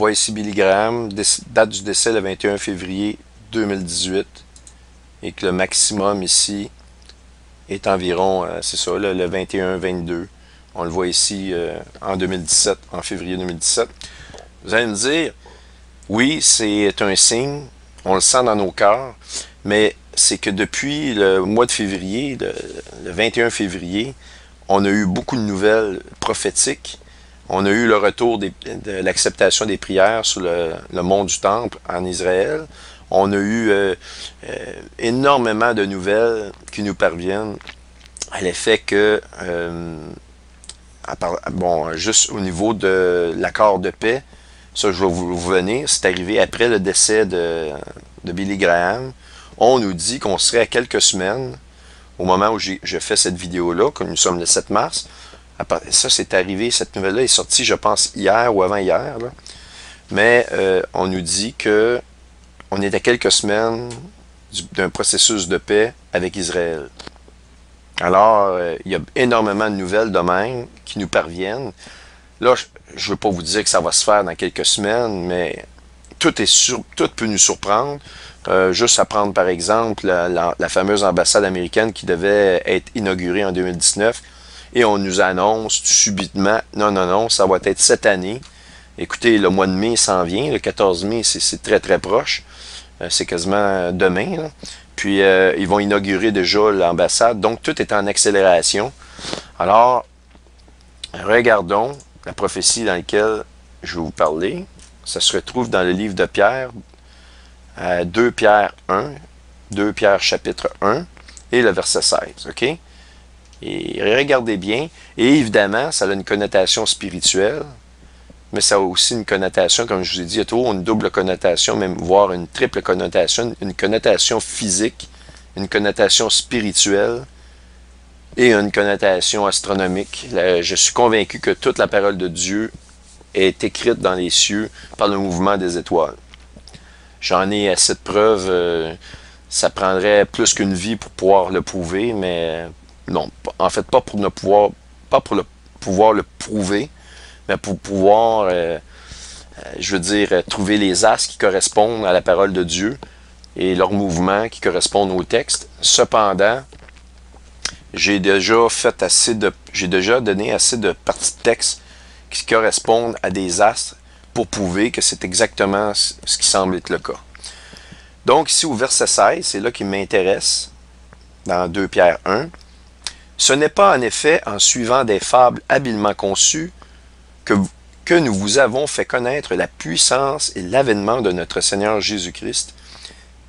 voit ici Billy Graham, date du décès le 21 février 2018, et que le maximum ici est environ, c'est ça, le 21-22. On le voit ici en 2017, en février 2017. Vous allez me dire, oui, c'est un signe, on le sent dans nos cœurs, mais c'est que depuis le mois de février, le 21 février, on a eu beaucoup de nouvelles prophétiques. On a eu le retour de l'acceptation des prières sur le mont du Temple en Israël. On a eu énormément de nouvelles qui nous parviennent à l'effet que, bon, juste au niveau de l'accord de paix, ça je vais vous venir, c'est arrivé après le décès de Billy Graham. On nous dit qu'on serait à quelques semaines, au moment où je fais cette vidéo-là, comme nous sommes le 7 mars, ça c'est arrivé, cette nouvelle-là est sortie, je pense, hier ou avant-hier, mais on nous dit que on est à quelques semaines d'un processus de paix avec Israël. Alors, il y a énormément de nouvelles de même qui nous parviennent. Là, je ne veux pas vous dire que ça va se faire dans quelques semaines, mais tout peut nous surprendre. Juste à prendre par exemple la fameuse ambassade américaine qui devait être inaugurée en 2019, et on nous annonce subitement, non, ça va être cette année. Écoutez, le mois de mai s'en vient, le 14 mai, c'est très très proche, c'est quasiment demain, là. Puis ils vont inaugurer déjà l'ambassade, donc tout est en accélération. Alors, regardons la prophétie dans laquelle je vais vous parler. Ça se retrouve dans le livre de Pierre, 2 Pierre 1, 2 Pierre chapitre 1 et le verset 16, ok? Et regardez bien, et évidemment, ça a une connotation spirituelle, mais ça a aussi une connotation, comme je vous ai dit, il y a toujours une double connotation, même voire une triple connotation, une connotation physique, une connotation spirituelle et une connotation astronomique. Je suis convaincu que toute la parole de Dieu est écrite dans les cieux par le mouvement des étoiles. J'en ai assez de preuves, ça prendrait plus qu'une vie pour pouvoir le prouver, mais non, en fait pas pour pouvoir le prouver, mais pour pouvoir, je veux dire, trouver les astres qui correspondent à la parole de Dieu et leurs mouvements qui correspondent au texte. Cependant, j'ai déjà donné assez de parties de texte qui correspondent à des astres pour prouver que c'est exactement ce qui semble être le cas. Donc ici au verset 16, c'est là qui m'intéresse, dans 2 Pierre 1. Ce n'est pas en effet en suivant des fables habilement conçues que nous vous avons fait connaître la puissance et l'avènement de notre Seigneur Jésus-Christ,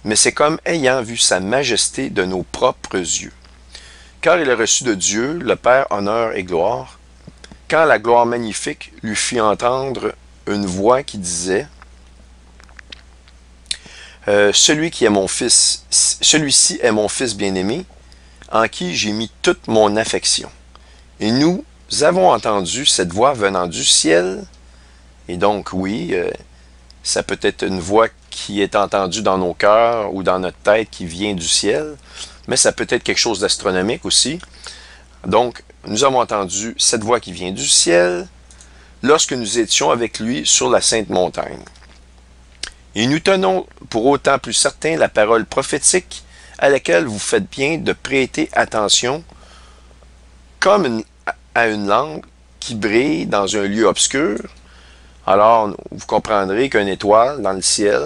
mais c'est comme ayant vu sa majesté de nos propres yeux. Car il a reçu de Dieu, le Père, honneur et gloire, quand la gloire magnifique lui fit entendre une voix qui disait celui-ci est mon fils bien-aimé, en qui j'ai mis toute mon affection. Et nous avons entendu cette voix venant du ciel, et donc oui, ça peut être une voix qui est entendue dans nos cœurs ou dans notre tête qui vient du ciel, mais ça peut être quelque chose d'astronomique aussi. Donc, nous avons entendu cette voix qui vient du ciel lorsque nous étions avec lui sur la sainte montagne. Et nous tenons pour autant plus certain la parole prophétique à laquelle vous faites bien de prêter attention comme à une lampe qui brille dans un lieu obscur. Alors, vous comprendrez qu'une étoile dans le ciel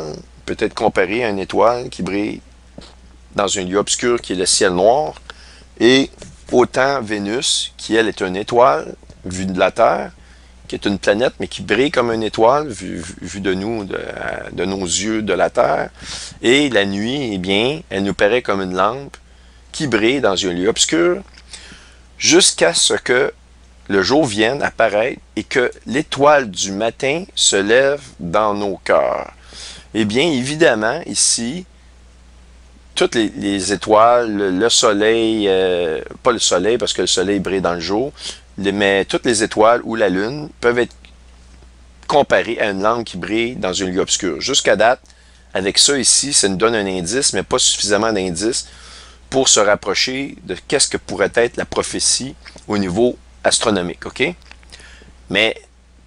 peut être comparée à une étoile qui brille dans un lieu obscur qui est le ciel noir, et autant Vénus, qui elle est une étoile vue de la Terre, qui est une planète, mais qui brille comme une étoile, vue de nous, de nos yeux de la Terre. Et la nuit, eh bien, elle nous paraît comme une lampe qui brille dans un lieu obscur, jusqu'à ce que le jour vienne apparaître et que l'étoile du matin se lève dans nos cœurs. Eh bien, évidemment, ici, toutes les étoiles, le soleil, pas le soleil parce que le soleil brille dans le jour, mais toutes les étoiles ou la lune peuvent être comparées à une lampe qui brille dans un lieu obscur. Jusqu'à date, avec ça ici, ça nous donne un indice, mais pas suffisamment d'indices pour se rapprocher de qu'est-ce que pourrait être la prophétie au niveau astronomique, ok? Mais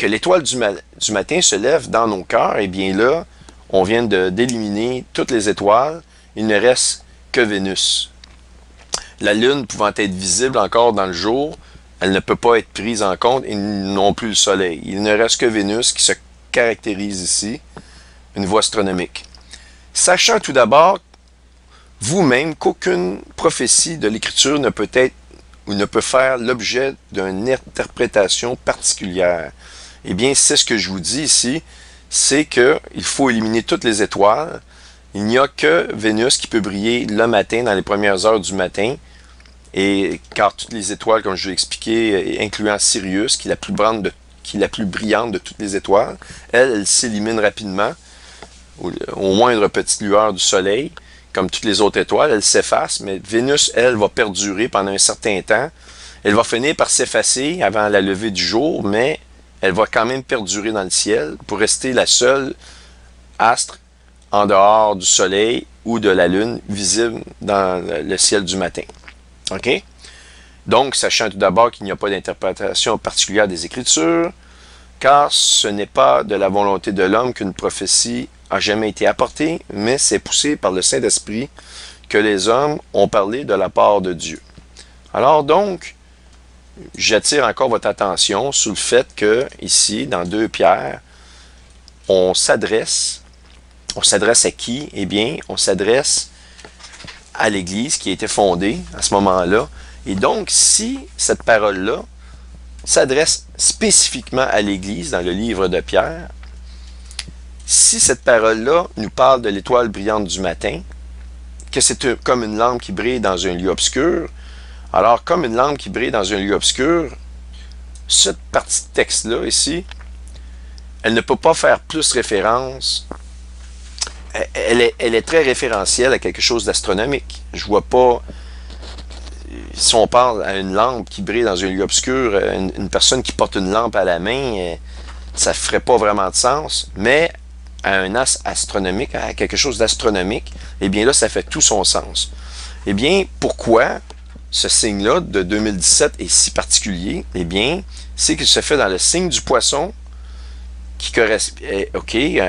que l'étoile du matin se lève dans nos cœurs, eh bien là, on vient d'éliminer toutes les étoiles. Il ne reste que Vénus. La Lune pouvant être visible encore dans le jour, elle ne peut pas être prise en compte, et non plus le Soleil. Il ne reste que Vénus qui se caractérise ici, une voie astronomique. Sachant tout d'abord, vous-même, qu'aucune prophétie de l'Écriture ne peut être ou ne peut faire l'objet d'une interprétation particulière. Eh bien, c'est ce que je vous dis ici, c'est qu'il faut éliminer toutes les étoiles. Il n'y a que Vénus qui peut briller le matin, dans les premières heures du matin, et car toutes les étoiles, comme je l'ai expliqué, incluant Sirius, qui est la plus brillante de toutes les étoiles, elle s'élimine rapidement, au moindre petite lueur du Soleil, comme toutes les autres étoiles, elle s'efface, mais Vénus, elle, va perdurer pendant un certain temps. Elle va finir par s'effacer avant la levée du jour, mais elle va quand même perdurer dans le ciel pour rester la seule astre en dehors du Soleil ou de la Lune visible dans le ciel du matin. OK? Donc, sachant tout d'abord qu'il n'y a pas d'interprétation particulière des Écritures, car ce n'est pas de la volonté de l'homme qu'une prophétie a jamais été apportée, mais c'est poussé par le Saint-Esprit que les hommes ont parlé de la part de Dieu. Alors donc, j'attire encore votre attention sur le fait que, ici, dans 2 Pierre, on s'adresse à qui? Eh bien, on s'adresse à l'Église qui a été fondée à ce moment-là. Et donc, si cette parole-là s'adresse spécifiquement à l'Église dans le livre de Pierre, si cette parole-là nous parle de l'étoile brillante du matin, que c'est comme une lampe qui brille dans un lieu obscur, alors comme une lampe qui brille dans un lieu obscur, cette partie de texte-là ici, elle ne peut pas faire plus référence. Elle est très référentielle à quelque chose d'astronomique. Je vois pas, si on parle à une lampe qui brille dans un lieu obscur, une personne qui porte une lampe à la main, ça ne ferait pas vraiment de sens, mais à un as astronomique, à quelque chose d'astronomique, eh bien là, ça fait tout son sens. Eh bien, pourquoi ce signe-là de 2017 est si particulier? Eh bien, c'est qu'il se fait dans le signe du poisson, qui correspond,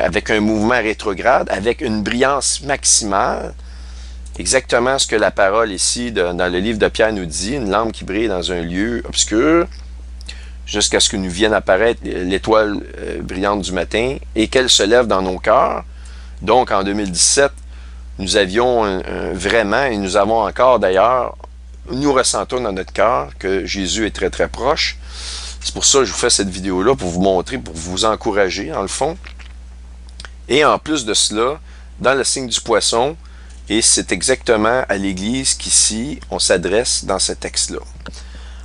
avec un mouvement rétrograde, avec une brillance maximale, exactement ce que la parole ici, dans le livre de Pierre nous dit, une lampe qui brille dans un lieu obscur, jusqu'à ce que nous vienne apparaître l'étoile brillante du matin, et qu'elle se lève dans nos cœurs. Donc, en 2017, nous avions vraiment, et nous avons encore d'ailleurs, nous ressentons dans notre cœur que Jésus est très très proche. C'est pour ça que je vous fais cette vidéo-là, pour vous montrer, pour vous encourager, dans le fond. Et en plus de cela, dans le signe du poisson, et c'est exactement à l'Église qu'ici, on s'adresse dans ce texte-là.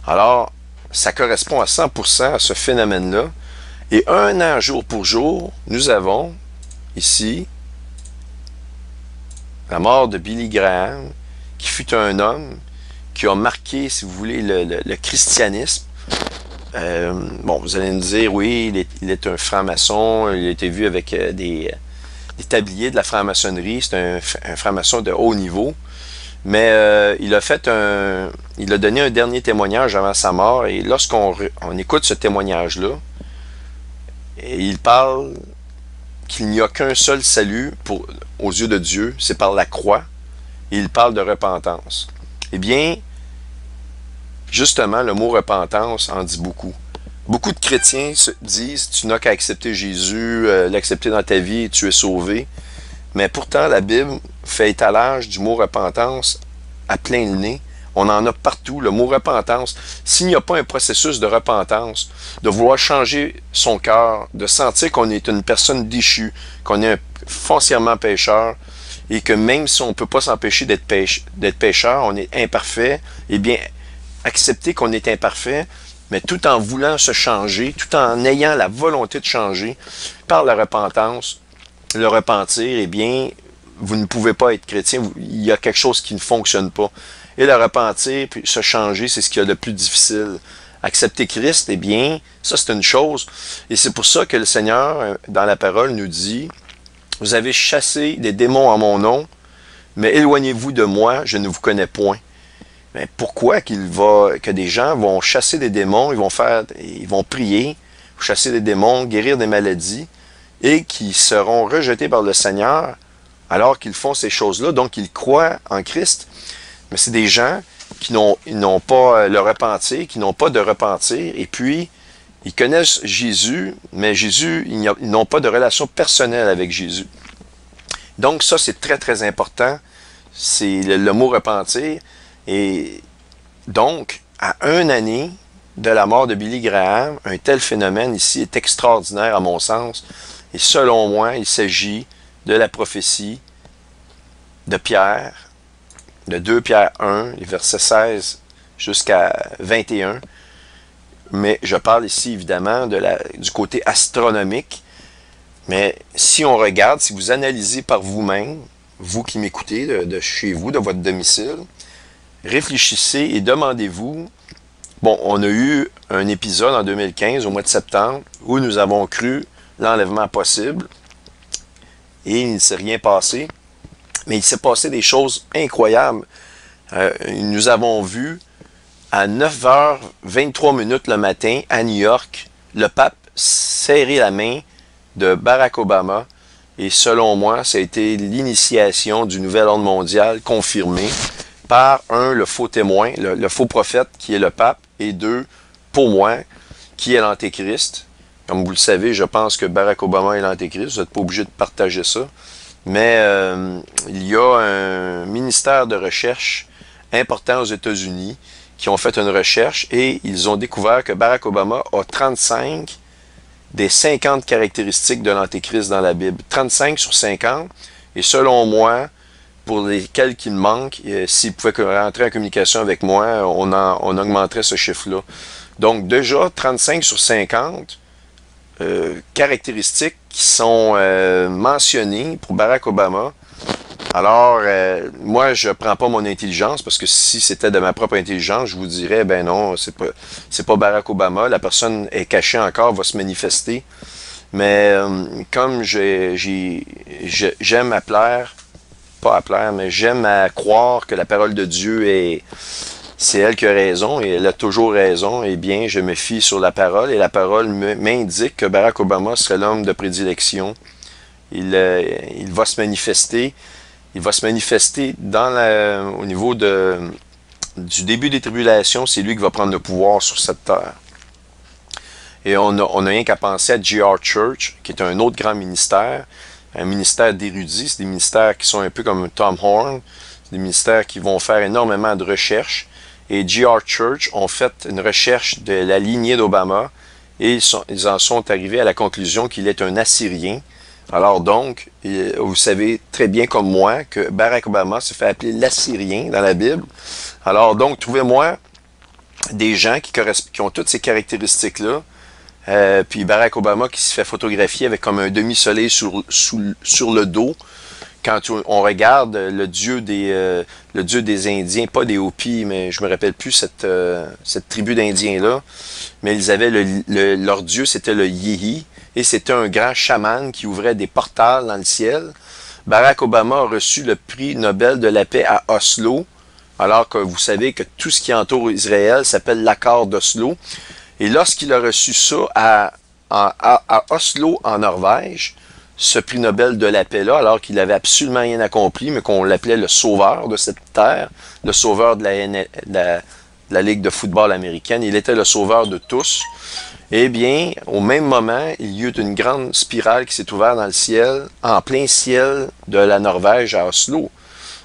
Alors, ça correspond à 100% à ce phénomène-là. Et un an, jour pour jour, nous avons, ici, la mort de Billy Graham, qui fut un homme qui a marqué, si vous voulez, le christianisme. Bon, vous allez nous dire, oui, il est un franc-maçon, il a été vu avec des tabliers de la franc-maçonnerie, c'est un franc-maçon de haut niveau, mais il a donné un dernier témoignage avant sa mort, et lorsqu'on écoute ce témoignage-là, il parle qu'il n'y a qu'un seul salut aux yeux de Dieu, c'est par la croix, et il parle de repentance. Eh bien, justement, le mot repentance en dit beaucoup. Beaucoup de chrétiens se disent, tu n'as qu'à accepter Jésus, l'accepter dans ta vie et tu es sauvé. Mais pourtant, la Bible fait étalage du mot repentance à plein le nez. On en a partout, le mot repentance. S'il n'y a pas un processus de repentance, de vouloir changer son cœur, de sentir qu'on est une personne déchue, qu'on est foncièrement pécheur, et que même si on ne peut pas s'empêcher d'être pécheur, on est imparfait, eh bien, accepter qu'on est imparfait, mais tout en voulant se changer, tout en ayant la volonté de changer, par la repentance, le repentir, eh bien, vous ne pouvez pas être chrétien, il y a quelque chose qui ne fonctionne pas. Et le repentir, puis se changer, c'est ce qu'il y a de plus difficile. Accepter Christ, eh bien, ça c'est une chose. Et c'est pour ça que le Seigneur, dans la parole, nous dit, « Vous avez chassé des démons en mon nom, mais éloignez-vous de moi, je ne vous connais point. » Mais pourquoi que des gens vont chasser des démons, ils vont prier chasser des démons, guérir des maladies, et qui seront rejetés par le Seigneur alors qu'ils font ces choses-là. Donc, ils croient en Christ, mais c'est des gens qui n'ont pas le repentir, qui n'ont pas de repentir, et puis, ils connaissent Jésus, mais Jésus, ils n'ont pas de relation personnelle avec Jésus. Donc, ça, c'est très, très important. C'est le mot repentir. Et donc, à une année de la mort de Billy Graham, un tel phénomène ici est extraordinaire à mon sens. Et selon moi, il s'agit de la prophétie de Pierre, de 2 Pierre 1, les versets 16 jusqu'à 21. Mais je parle ici évidemment du côté astronomique. Mais si on regarde, si vous analysez par vous-même, vous qui m'écoutez de chez vous, de votre domicile, réfléchissez et demandez-vous. Bon, on a eu un épisode en 2015, au mois de septembre, où nous avons cru l'enlèvement possible et il ne s'est rien passé. Mais il s'est passé des choses incroyables. Nous avons vu à 9h23 le matin à New York, le pape serrer la main de Barack Obama. Et selon moi, ça a été l'initiation du nouvel ordre mondial confirmé par le faux témoin, le faux prophète qui est le pape, et 2, pour moi, qui est l'antéchrist. Comme vous le savez, je pense que Barack Obama est l'antéchrist. Vous n'êtes pas obligé de partager ça. Mais il y a un ministère de recherche important aux États-Unis qui ont fait une recherche et ils ont découvert que Barack Obama a 35 des 50 caractéristiques de l'antéchrist dans la Bible. 35 sur 50. Et selon moi, pour lesquels il manque, s'il pouvait rentrer en communication avec moi, on augmenterait ce chiffre-là. Donc déjà, 35 sur 50 caractéristiques qui sont mentionnées pour Barack Obama. Alors, moi, je prends pas mon intelligence, parce que si c'était de ma propre intelligence, je vous dirais, ben non, c'est pas Barack Obama, la personne est cachée encore, va se manifester. Mais comme j'aime à plaire, pas à plaire, mais j'aime à croire que la parole de Dieu c'est elle qui a raison, et elle a toujours raison, eh bien, je me fie sur la parole, et la parole m'indique que Barack Obama serait l'homme de prédilection. Il va se manifester. Il va se manifester au niveau du début des tribulations. C'est lui qui va prendre le pouvoir sur cette terre. Et on n'a rien qu'à penser à G.R. Church, qui est un autre grand ministère, un ministère d'érudits. C'est des ministères qui sont un peu comme Tom Horn. C'est des ministères qui vont faire énormément de recherches. Et G.R. Church ont fait une recherche de la lignée d'Obama et ils en sont arrivés à la conclusion qu'il est un Assyrien. Alors donc, vous savez très bien comme moi que Barack Obama se fait appeler l'Assyrien dans la Bible. Alors donc, trouvez-moi des gens qui ont toutes ces caractéristiques-là. Puis Barack Obama qui se fait photographier avec comme un demi-soleil sur le dos. Quand on regarde le dieu des Indiens, pas des Hopis, mais je me rappelle plus cette tribu d'Indiens-là, mais ils avaient leur dieu, c'était le Yehi, et c'était un grand chaman qui ouvrait des portals dans le ciel. Barack Obama a reçu le prix Nobel de la paix à Oslo, alors que vous savez que tout ce qui entoure Israël s'appelle l'accord d'Oslo. Et lorsqu'il a reçu ça à Oslo, en Norvège, ce prix Nobel de la paix-là, alors qu'il n'avait absolument rien accompli, mais qu'on l'appelait le sauveur de cette terre, le sauveur de la Ligue de football américaine. Il était le sauveur de tous. Eh bien, au même moment, il y eut une grande spirale qui s'est ouverte dans le ciel, en plein ciel de la Norvège à Oslo.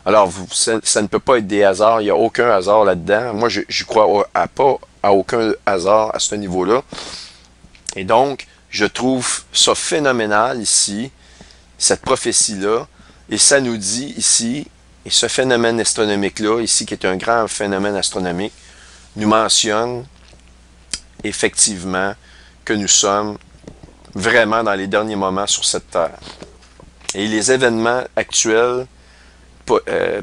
Alors, ça ne peut pas être des hasards, il n'y a aucun hasard là-dedans. Moi, je crois pas à aucun hasard à ce niveau-là. Et donc, je trouve ça phénoménal ici, cette prophétie-là, et ça nous dit ici, et ce phénomène astronomique-là, ici, qui est un grand phénomène astronomique, nous mentionne effectivement que nous sommes vraiment dans les derniers moments sur cette terre. Et les événements actuels,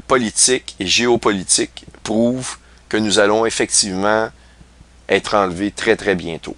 politiques et géopolitiques, prouvent que nous allons effectivement être enlevés très, très bientôt.